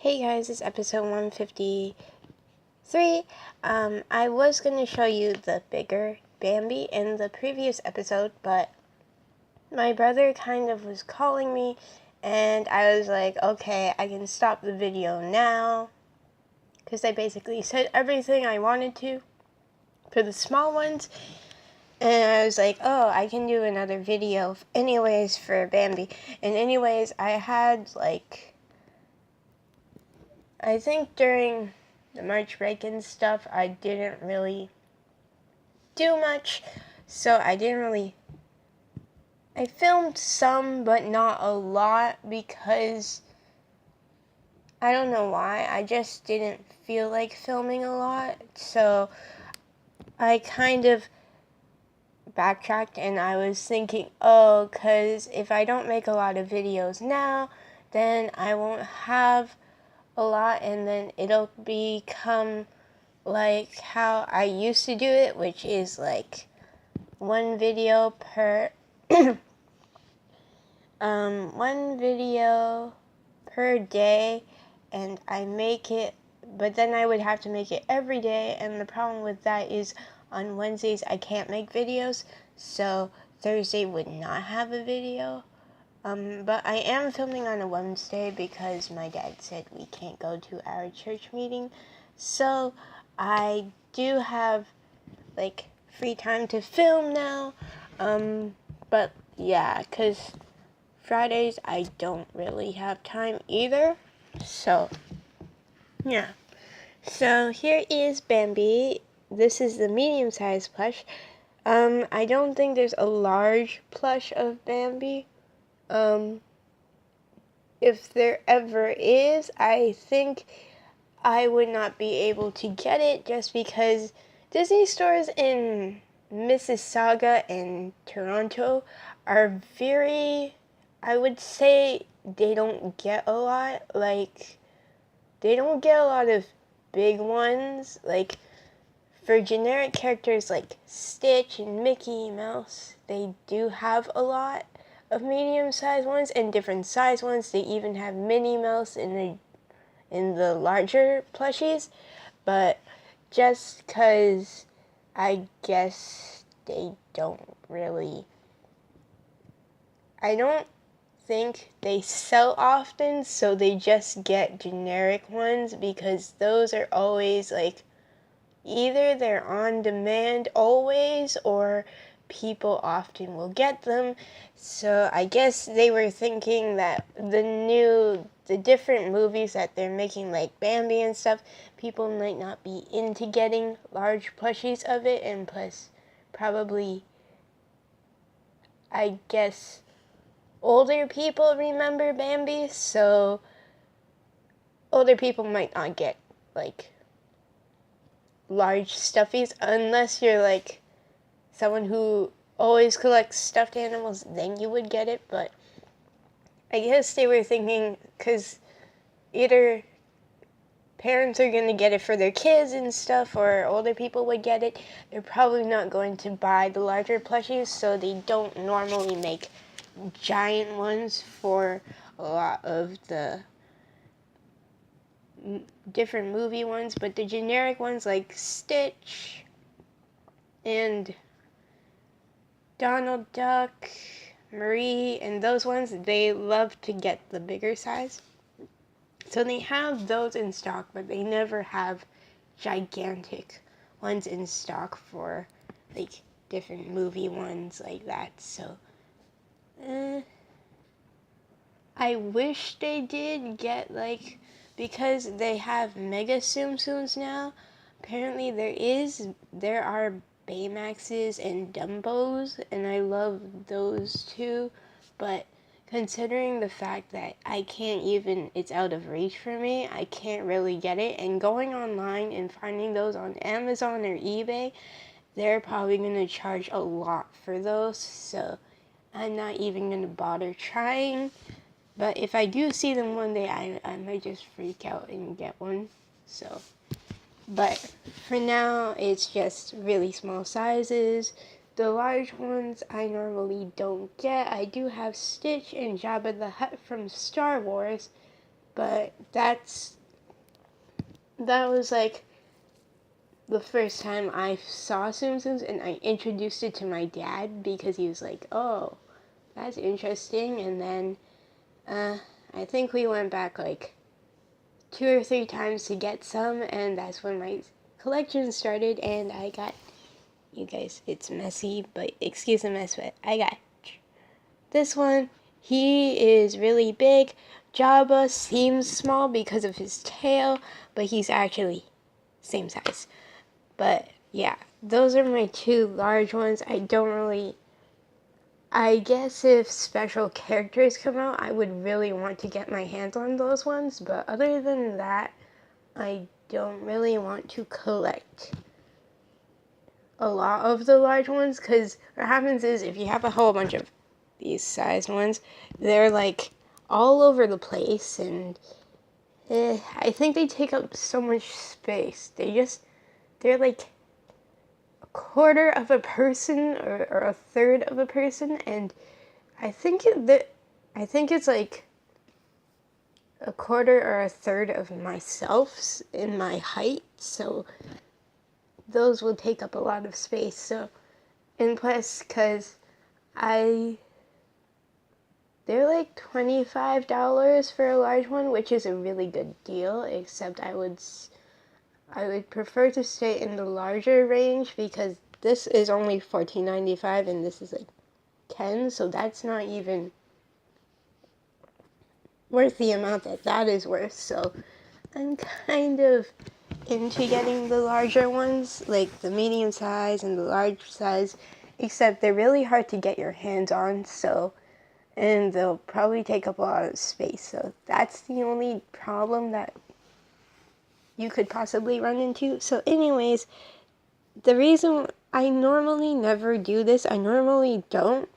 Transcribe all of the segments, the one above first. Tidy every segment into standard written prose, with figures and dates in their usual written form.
Hey guys, it's episode 153. I was going to show you the bigger Bambi in the previous episode, but my brother kind of was calling me, and I was like, okay, I can stop the video now, because I basically said everything I wanted to for the small ones, and I was like, oh, I can do another video anyways for Bambi. And anyways, I had I think during the March break and stuff, I didn't really do much, so I filmed some, but not a lot, because I don't know why, I just didn't feel like filming a lot, so I kind of backtracked, and I was thinking, oh, because if I don't make a lot of videos now, then I won't have a lot, and then it'll become like how I used to do it, which is like one video per day, and I make it, but then I would have to make it every day, and the problem with that is on Wednesdays I can't make videos, so Thursday would not have a video. But I am filming on a Wednesday because my dad said we can't go to our church meeting, so I do have free time to film now. But yeah, because Fridays I don't really have time either. So yeah. So here is Bambi. This is the medium-sized plush. I don't think there's a large plush of Bambi. If there ever is, I think I would not be able to get it just because Disney stores in Mississauga and Toronto are very, I would say they don't get a lot, they don't get a lot of big ones, for generic characters like Stitch and Mickey Mouse, they do have a lot of medium-sized ones and different size ones. They even have Minnie Mouse in the larger plushies, but just because I guess they don't really, I don't think they sell often, so they just get generic ones because those are always either they're on demand always or people often will get them. So I guess they were thinking that the different movies that they're making, like Bambi and stuff, people might not be into getting large plushies of it, and plus probably, I guess, older people remember Bambi, so older people might not get large stuffies unless you're someone who always collects stuffed animals, then you would get it. But I guess they were thinking, because either parents are going to get it for their kids and stuff, or older people would get it, they're probably not going to buy the larger plushies, so they don't normally make giant ones for a lot of the different movie ones. But the generic ones like Stitch and Donald Duck, Marie, and those ones, they love to get the bigger size. So they have those in stock, but they never have gigantic ones in stock for different movie ones like that. So I wish they did get because they have mega Tsum Tsums now. Apparently there are Baymaxes and Dumbos, and I love those too, but considering the fact that I can't even, it's out of reach for me, I can't really get it, and going online and finding those on Amazon or eBay, they're probably going to charge a lot for those, so I'm not even going to bother trying. But if I do see them one day, I might just freak out and get one, so. But for now, it's just really small sizes. The large ones I normally don't get. I do have Stitch and Jabba the Hutt from Star Wars, But that was like the first time I saw Tsum Tsums, and I introduced it to my dad because he was like, oh, that's interesting. And then I think we went back like 2 or 3 times to get some, and that's when my collection started. And I got, you guys, it's messy, but excuse the mess, but I got this one. He is really big. Jabba seems small because of his tail, but he's actually same size. But yeah, those are my 2 large ones. I guess if special characters come out, I would really want to get my hands on those ones. But other than that, I don't really want to collect a lot of the large ones, because what happens is if you have a whole bunch of these sized ones, they're like all over the place, and I think they take up so much space. They're like a quarter of a person, or a third of a person, and I think it's like a quarter or a third of myself in my height, so those will take up a lot of space. So, and plus, because they're like $25 for a large one, which is a really good deal, except I would prefer to stay in the larger range, because this is only $14.95 and this is like $10, so that's not even worth the amount that is worth. So I'm kind of into getting the larger ones, like the medium size and the large size, except they're really hard to get your hands on, and they'll probably take up a lot of space. So that's the only problem that you could possibly run into. So anyways, the reason I normally never do this, I normally don't,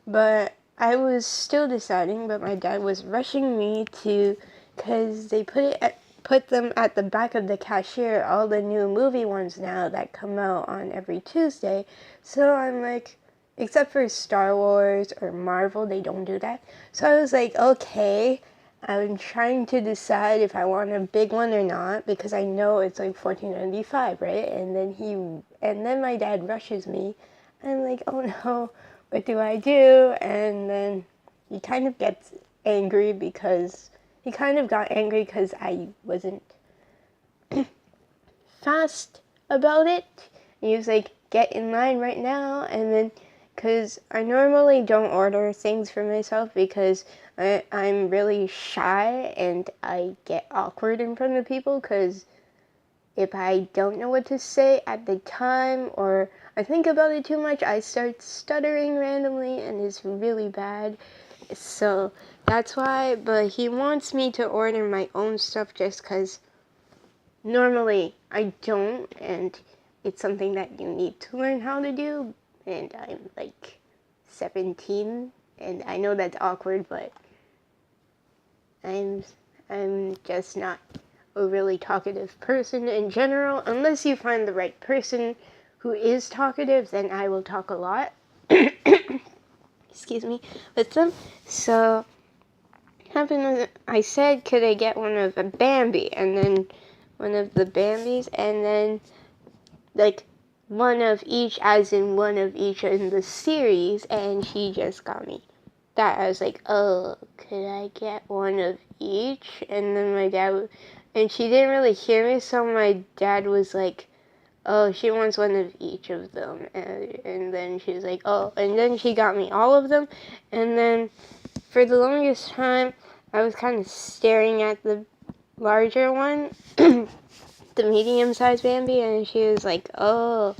but I was still deciding, but my dad was rushing me to, because they put them at the back of the cashier, all the new movie ones now that come out on every Tuesday. So I'm like, except for Star Wars or Marvel, they don't do that. So I was like, okay, I'm trying to decide if I want a big one or not, because I know it's like $14.95, right? And then my dad rushes me. I'm like, oh no, what do I do? And then he kind of got angry because I wasn't fast about it. And he was like, get in line right now. And then, because I normally don't order things for myself because I'm really shy and I get awkward in front of people, because if I don't know what to say at the time, or I think about it too much, I start stuttering randomly, and it's really bad. So that's why, but he wants me to order my own stuff just because normally I don't, and it's something that you need to learn how to do, and I'm like 17, and I know that's awkward, but I'm just not a really talkative person in general. Unless you find the right person who is talkative, then I will talk a lot. Excuse me, with them. So I said, could I get one of a Bambi, and then one of the Bambis, and then like one of each, as in one of each in the series, and he just got me that. I was like, oh, could I get one of each? And then my dad, and she didn't really hear me, so my dad was like, oh, she wants one of each of them. And then she was like, oh, and then she got me all of them. And then for the longest time, I was kind of staring at the larger one, the medium-sized Bambi, and she was like, oh,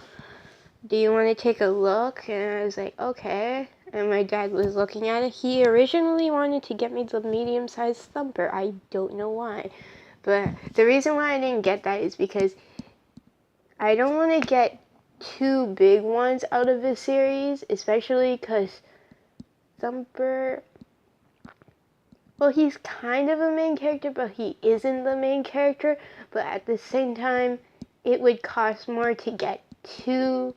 do you want to take a look? And I was like, okay. And my dad was looking at it. He originally wanted to get me the medium-sized Thumper. I don't know why. But the reason why I didn't get that is because I don't want to get 2 big ones out of this series, especially because Thumper, well, he's kind of a main character, but he isn't the main character. But at the same time, it would cost more to get 2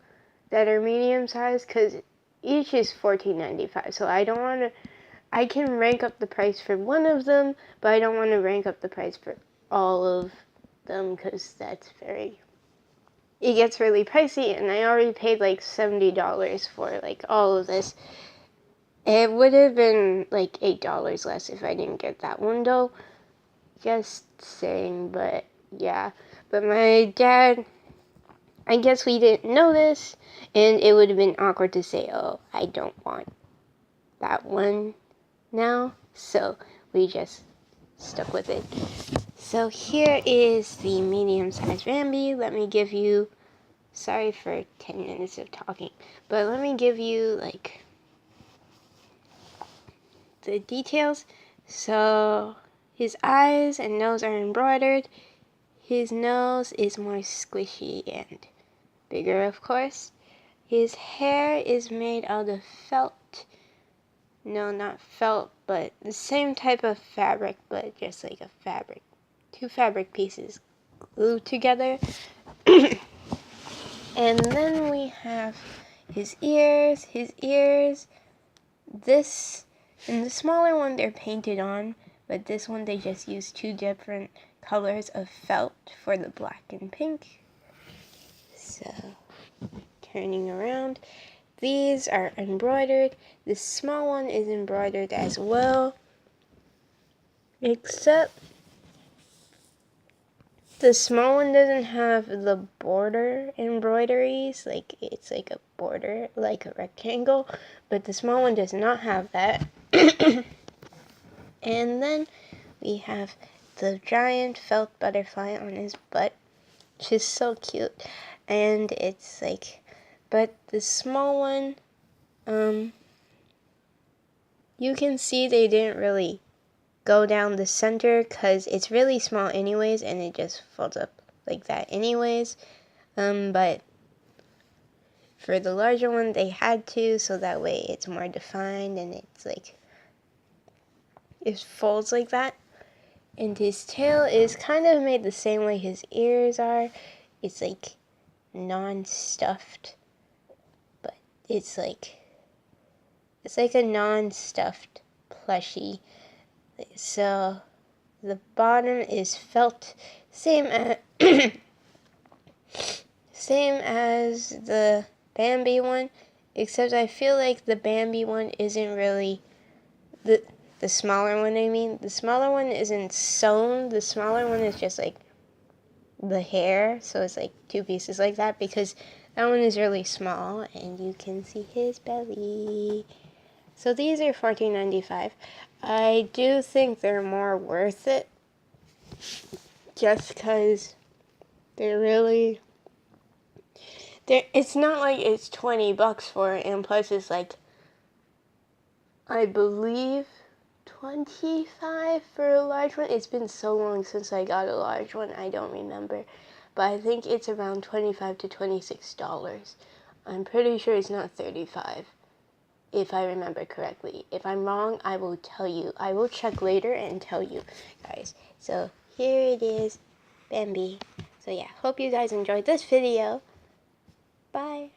that are medium sized, because each is $14.95. So I I can rank up the price for one of them, but I don't want to rank up the price for all of them because that's it gets really pricey, and I already paid like $70 for like all of this. It would have been like $8 less if I didn't get that one though. Just saying, but yeah. But my dad, I guess we didn't know this, and it would have been awkward to say, oh, I don't want that one now. So we just stuck with it. So here is the medium-sized Bambi. Let me give you, sorry for 10 minutes of talking, but let me give you like the details. So his eyes and nose are embroidered. His nose is more squishy and bigger, of course. His hair is made out of felt. No, not felt, but the same type of fabric, but just like a fabric. Two fabric pieces glued together. And then we have his ears. His ears, this, and the smaller one they're painted on, but this one they just use two different colors of felt for the black and pink. So, turning around. These are embroidered. This small one is embroidered as well, except the small one doesn't have the border embroideries, like it's like a border, like a rectangle, but the small one does not have that. And then we have the giant felt butterfly on his butt, which is so cute. And it's like, but the small one, you can see they didn't really go down the center because it's really small anyways, and it just folds up like that anyways. But for the larger one they had to, so that way it's more defined and it's like it folds like that. And his tail is kind of made the same way his ears are. It's like non-stuffed, but it's like a non-stuffed plushie. So the bottom is felt, same as the Bambi one, except I feel like the Bambi one isn't really the smaller one. I mean, the smaller one isn't sewn. The smaller one is just like the hair, so it's like two pieces like that, because that one is really small and you can see his belly. So these are $14.95. I do think they're more worth it just because it's not like it's $20 for it, and plus it's like, I believe, $25 for a large one. It's been so long since I got a large one, I don't remember. But I think it's around $25 to $26. I'm pretty sure it's not $35, if I remember correctly. If I'm wrong, I will tell you. I will check later and tell you guys. So here it is, Bambi. So yeah, hope you guys enjoyed this video. Bye.